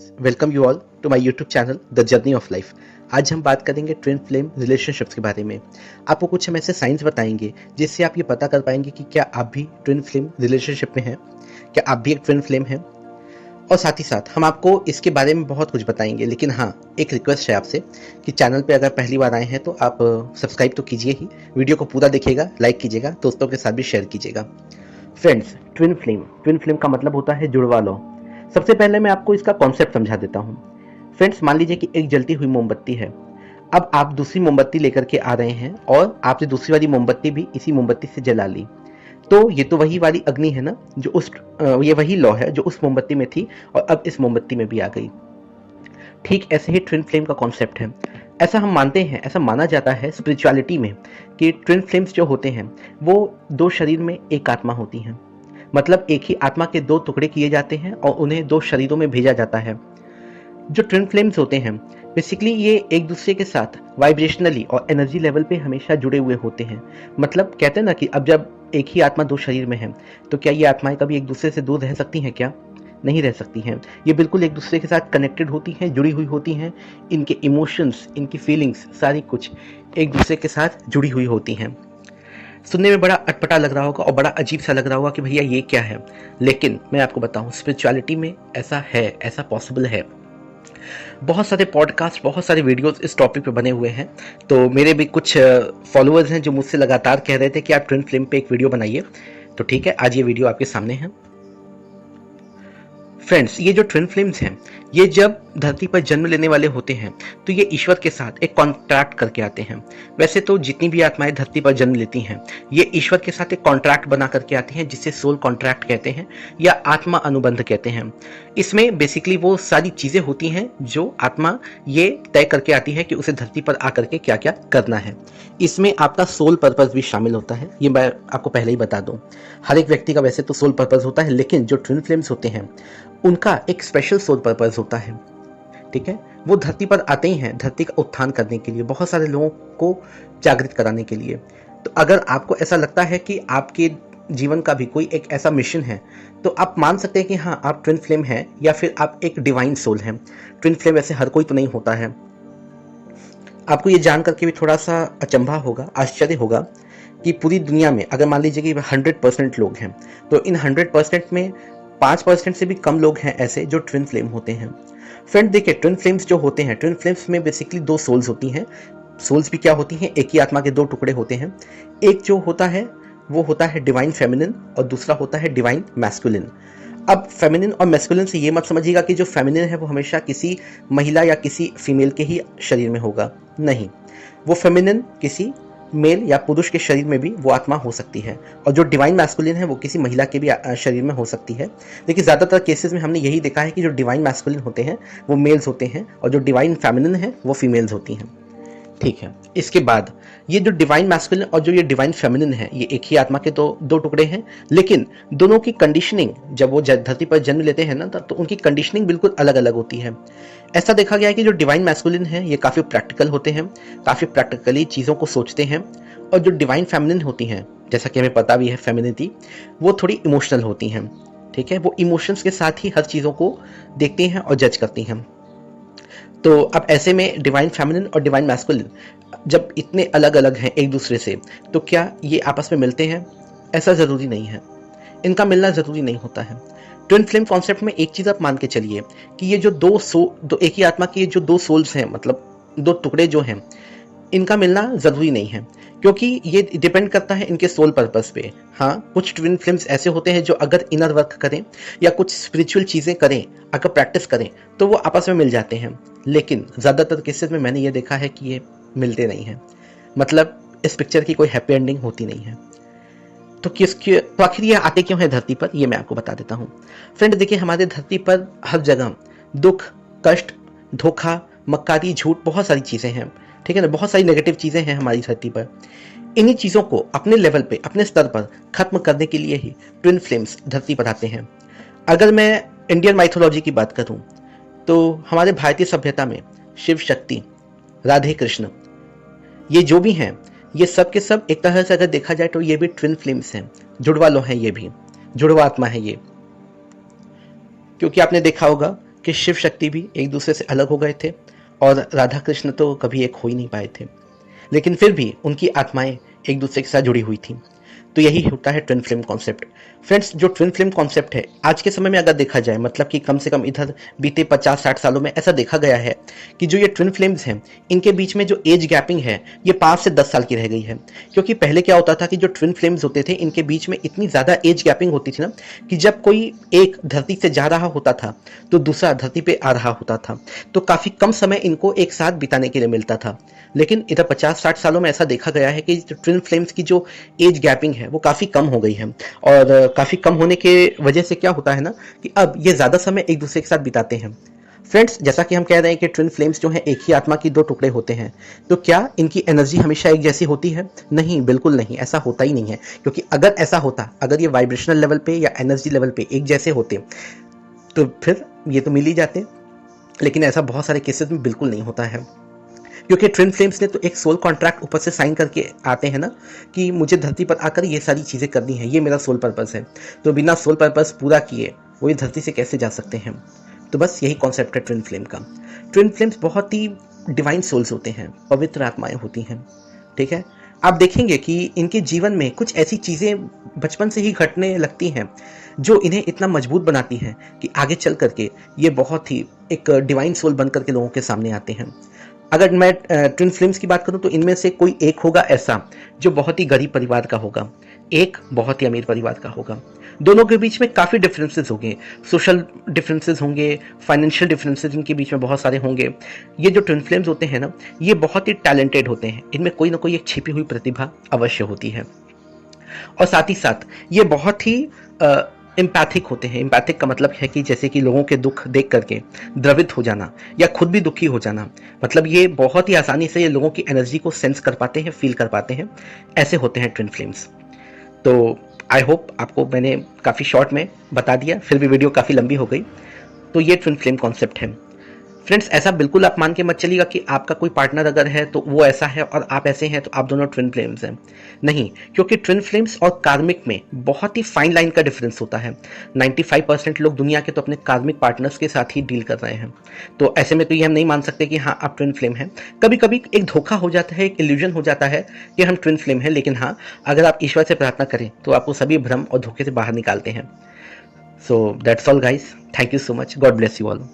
Friends, welcome you all to my YouTube channel the journey of life. आज हम बात करेंगे ट्विन फ्लेम रिलेशनशिप्स के बारे में। आपको कुछ हम ऐसे साइंस बताएंगे जिससे आप ये पता कर पाएंगे कि क्या आप भी ट्विन फ्लेम रिलेशनशिप में हैं, क्या आप भी एक ट्विन फ्लेम हैं। और साथ ही साथ हम आपको इसके बारे में बहुत कुछ बताएंगे। लेकिन हाँ, एक रिक्वेस्ट है आपसे कि चैनल पे अगर पहली बार आए हैं तो आप सब्सक्राइब तो कीजिए ही, वीडियो को पूरा देखिएगा, लाइक कीजिएगा, दोस्तों के साथ भी शेयर कीजिएगा। फ्रेंड्स, ट्विन फ्लेम का मतलब होता है जुड़वा लो। सबसे पहले मैं आपको इसका कॉन्सेप्ट समझा देता हूँ। फ्रेंड्स, मान लीजिए कि एक जलती हुई मोमबत्ती है। अब आप दूसरी मोमबत्ती लेकर के आ रहे हैं और आपने दूसरी वाली मोमबत्ती भी इसी मोमबत्ती से जला ली। तो ये तो वही वाली अग्नि है ना, जो ये वही लौ है जो उस मोमबत्ती में थी और अब इस मोमबत्ती में भी आ गई। ठीक ऐसे ही ट्विन फ्लेम का कॉन्सेप्ट है। ऐसा हम मानते हैं, ऐसा माना जाता है स्पिरिचुअलिटी में कि ट्विन फ्लेम्स जो होते हैं वो दो शरीर में एक आत्मा होती हैं। मतलब एक ही आत्मा के दो टुकड़े किए जाते हैं और उन्हें दो शरीरों में भेजा जाता है। जो ट्विन फ्लेम्स होते हैं बेसिकली ये एक दूसरे के साथ वाइब्रेशनली और एनर्जी लेवल पे हमेशा जुड़े हुए होते हैं। मतलब कहते हैं ना कि अब जब एक ही आत्मा दो शरीर में है तो क्या ये आत्माएं कभी एक दूसरे से दूर रह सकती हैं? क्या नहीं रह सकती हैं। ये बिल्कुल एक दूसरे के साथ कनेक्टेड होती हैं, जुड़ी हुई होती हैं। इनके इमोशंस, इनकी फीलिंग्स सारी कुछ एक दूसरे के साथ जुड़ी हुई होती हैं। सुनने में बड़ा अटपटा लग रहा होगा और बड़ा अजीब सा लग रहा होगा कि भैया ये क्या है, लेकिन मैं आपको बताऊं स्पिरिचुअलिटी में ऐसा है, ऐसा पॉसिबल है। बहुत सारे पॉडकास्ट, बहुत सारे वीडियोस इस टॉपिक पे बने हुए हैं। तो मेरे भी कुछ फॉलोअर्स हैं जो मुझसे लगातार कह रहे थे कि आप ट्विन फ्लेम पे एक वीडियो बनाइए। तो ठीक है, आज ये वीडियो आपके सामने है। फ्रेंड्स, ये जो ट्विन फ्लेम्स हैं ये जब धरती पर जन्म लेने वाले होते हैं तो ये ईश्वर के साथ एक कॉन्ट्रैक्ट करके आते हैं। वैसे तो जितनी भी आत्माएं धरती पर जन्म लेती हैं ये ईश्वर के साथ एक कॉन्ट्रैक्ट बना करके आती हैं, जिसे सोल कॉन्ट्रैक्ट कहते हैं या आत्मा अनुबंध कहते हैं। इसमें बेसिकली वो सारी चीजें होती हैं जो आत्मा ये तय करके आती है कि उसे धरती पर आकर के क्या क्या करना है। इसमें आपका सोल पर्पस भी शामिल होता है, ये मैं आपको पहले ही बता दूं। हर एक व्यक्ति का वैसे तो सोल पर्पस होता है, लेकिन जो ट्विन फ्लेम्स होते हैं उनका एक स्पेशल सोल पर्पस होता है। ठीक है, वो धरती पर आते ही हैं धरती का उत्थान करने के लिए, बहुत सारे लोगों को जागृत कराने के लिए। तो अगर आपको ऐसा लगता है कि आपके जीवन का भी कोई एक ऐसा मिशन है तो आप मान सकते हैं कि हाँ, आप ट्विन फ्लेम हैं या फिर आप एक डिवाइन सोल हैं। ट्विन फ्लेम वैसे हर कोई तो नहीं होता है। आपको ये जान करके भी थोड़ा सा अचंभा होगा, आश्चर्य होगा कि पूरी दुनिया में अगर मान लीजिए कि 100% लोग हैं तो इन 100% में 5% से भी कम लोग हैं ऐसे जो ट्विन फ्लेम होते हैं। फ्रेंड देखिए, ट्विन फ्लेम्स जो होते हैं, ट्विन फ्लेम्स में बेसिकली दो सोल्स होती हैं। सोल्स भी क्या होती हैं? एक ही आत्मा के दो टुकड़े होते हैं। एक जो होता है वो होता है डिवाइन फेमिनिन और दूसरा होता है डिवाइन मैस्कुलिन। अब फेमिनिन और मैस्कुलिन से ये मत समझिएगा कि जो फेमिनिन है वो हमेशा किसी महिला या किसी फीमेल के ही शरीर में होगा, नहीं। वो फेमिनिन किसी मेल या पुरुष के शरीर में भी वो आत्मा हो सकती है, और जो डिवाइन मैस्कुलिन है वो किसी महिला के भी शरीर में हो सकती है। लेकिन ज़्यादातर केसेस में हमने यही देखा है कि जो डिवाइन मैस्कुलिन होते हैं वो मेल्स होते हैं और जो डिवाइन फेमिनिन है वो फीमेल्स होती हैं। ठीक है, इसके बाद ये जो डिवाइन मैस्कुलिन और जो ये डिवाइन फेमिनिन है ये एक ही आत्मा के दो टुकड़े हैं, लेकिन दोनों की कंडीशनिंग जब वो धरती पर जन्म लेते हैं ना तो उनकी कंडीशनिंग बिल्कुल अलग अलग होती है। ऐसा देखा गया है कि जो डिवाइन मैस्कुलिन है ये काफ़ी प्रैक्टिकल होते हैं, काफ़ी प्रैक्टिकली चीज़ों को सोचते हैं। और जो डिवाइन फेमिनिन होती हैं, जैसा कि हमें पता भी है फेमिनिटी, वो थोड़ी इमोशनल होती हैं। ठीक है, वो इमोशंस के साथ ही हर चीज़ों को देखती हैं और जज करती हैं। तो अब ऐसे में डिवाइन फेमिनिन और डिवाइन मैस्कुलिन जब इतने अलग अलग हैं एक दूसरे से तो क्या ये आपस में मिलते हैं? ऐसा ज़रूरी नहीं है, इनका मिलना ज़रूरी नहीं होता है। ट्विन फ्लेम कॉन्सेप्ट में एक चीज़ आप मान के चलिए कि ये जो दो एक ही आत्मा की जो दो सोल्स हैं, मतलब दो टुकड़े जो हैं, इनका मिलना ज़रूरी नहीं है, क्योंकि ये डिपेंड करता है इनके सोल पर्पस पे। हाँ, कुछ ट्विन फ्लेम्स ऐसे होते हैं जो अगर इनर वर्क करें या कुछ स्पिरिचुअल चीज़ें करें, अगर प्रैक्टिस करें तो वो आपस में मिल जाते हैं। लेकिन ज़्यादातर केसेस में मैंने ये देखा है कि ये मिलते नहीं हैं। मतलब इस पिक्चर की कोई हैप्पी एंडिंग होती नहीं है। तो आखिर ये आते क्यों है धरती पर, ये मैं आपको बता देता हूँ। फ्रेंड देखिए, हमारे धरती पर हर जगह दुख, कष्ट, धोखा, मक्कारी, झूठ, बहुत सारी चीज़ें हैं। ठीक है ना, बहुत सारी नेगेटिव चीज़ें हैं हमारी धरती पर। इन्हीं चीज़ों को अपने लेवल पे, अपने स्तर पर खत्म करने के लिए ही ट्विन फ्लेम्स धरती पर आते हैं। अगर मैं इंडियन माइथोलॉजी की बात करूं तो हमारे भारतीय सभ्यता में शिव शक्ति, राधे कृष्ण, ये जो भी हैं ये सब के सब एक तरह से अगर देखा जाए तो ये भी ट्विन फ्लेम्स हैं, जुड़वा लो हैं, ये भी जुड़वा आत्मा है ये। क्योंकि आपने देखा होगा कि शिव शक्ति भी एक दूसरे से अलग हो गए थे और राधा कृष्ण तो कभी एक हो ही नहीं पाए थे, लेकिन फिर भी उनकी आत्माएं एक दूसरे के साथ जुड़ी हुई थी। तो यही होता है ट्विन फ्लेम कॉन्सेप्ट। फ्रेंड्स, जो ट्विन फ्लेम कॉन्सेप्ट है आज के समय में अगर देखा जाए, मतलब कि कम से कम इधर बीते 50-60 सालों में ऐसा देखा गया है कि जो ये ट्विन फ्लेम्स हैं, इनके बीच में जो एज गैपिंग है ये 5 से 10 साल की रह गई है। क्योंकि पहले क्या होता था कि जो ट्विन फ्लेम्स होते थे इनके बीच में इतनी ज़्यादा एज गैपिंग होती थी ना कि जब कोई एक धरती से जा रहा होता था तो दूसरा धरती पे आ रहा होता था, तो काफ़ी कम समय इनको एक साथ बिताने के लिए मिलता था। लेकिन इधर 50-60 सालों में ऐसा देखा गया है कि ट्विन फ्लेम्स की जो एज गैपिंग है वो काफ़ी कम हो गई है, और काफ़ी कम होने के वजह से क्या होता है ना कि अब ये ज़्यादा समय एक दूसरे के साथ बिताते हैं। फ्रेंड्स, जैसा कि हम कह रहे हैं कि ट्विन फ्लेम्स जो हैं एक ही आत्मा की 2 टुकड़े होते हैं, तो क्या इनकी एनर्जी हमेशा एक जैसी होती है? नहीं, बिल्कुल नहीं, ऐसा होता ही नहीं है। क्योंकि अगर ऐसा होता, अगर ये वाइब्रेशनल लेवल पे या एनर्जी लेवल पे एक जैसे होते तो फिर ये तो मिल ही जाते, लेकिन ऐसा बहुत सारे केसेस में बिल्कुल नहीं होता है। क्योंकि ट्विन फ्लेम्स ने तो एक सोल कॉन्ट्रैक्ट ऊपर से साइन करके आते हैं ना कि मुझे धरती पर आकर ये सारी चीज़ें करनी है, ये मेरा सोल पर्पस है। तो बिना सोल पर्पस पूरा किए वो इस धरती से कैसे जा सकते हैं? तो बस यही कॉन्सेप्ट है ट्विन फ्लेम का। ट्विन फ्लेम्स बहुत ही डिवाइन सोल्स होते हैं, पवित्र आत्माएं होती हैं, ठीक है। आप देखेंगे कि इनके जीवन में कुछ ऐसी चीज़ें बचपन से ही घटने लगती हैं जो इन्हें इतना मजबूत बनाती हैं कि आगे चल करके ये बहुत ही एक डिवाइन सोल बन करके लोगों के सामने आते हैं। अगर मैं ट्विन फ्लेम्स की बात करूं तो इनमें से कोई एक होगा ऐसा जो बहुत ही गरीब परिवार का होगा, एक बहुत ही अमीर परिवार का होगा। दोनों के बीच में काफ़ी डिफरेंसेस होंगे, सोशल डिफरेंसेस होंगे, फाइनेंशियल डिफरेंसेस इनके बीच में बहुत सारे होंगे। ये जो ट्विन फ्लेम्स होते हैं ना, ये बहुत ही टैलेंटेड होते हैं, इनमें कोई ना कोई एक छिपी हुई प्रतिभा अवश्य होती है। और साथ ही साथ ये बहुत ही एम्पैथिक होते हैं। एम्पैथिक का मतलब है कि जैसे कि लोगों के दुख देख करके द्रवित हो जाना या खुद भी दुखी हो जाना, मतलब ये बहुत ही आसानी से ये लोगों की एनर्जी को सेंस कर पाते हैं, फील कर पाते हैं। ऐसे होते हैं ट्विन फ्लेम्स। तो आई होप आपको मैंने काफ़ी शॉर्ट में बता दिया, फिर भी वीडियो काफ़ी लंबी हो गई। तो ये ट्विन फ्लेम कॉन्सेप्ट है। फ्रेंड्स, ऐसा बिल्कुल आप मान के मत चलिएगा कि आपका कोई पार्टनर अगर है तो वो ऐसा है और आप ऐसे हैं तो आप दोनों ट्विन फ्लेम्स हैं। नहीं, क्योंकि ट्विन फ्लेम्स और कार्मिक में बहुत ही फाइन लाइन का डिफरेंस होता है। 95% लोग दुनिया के तो अपने कार्मिक पार्टनर्स के साथ ही डील कर रहे हैं। तो ऐसे में तो ये हम नहीं मान सकते कि हाँ आप ट्विन फ्लेम हैं। कभी कभी एक धोखा हो जाता है, एक इल्यूजन हो जाता है कि हम ट्विन फ्लेम हैं, लेकिन हाँ अगर आप ईश्वर से प्रार्थना करें तो आपको सभी भ्रम और धोखे से बाहर निकालते हैं। So that's all guys, thank you so much, God bless you all.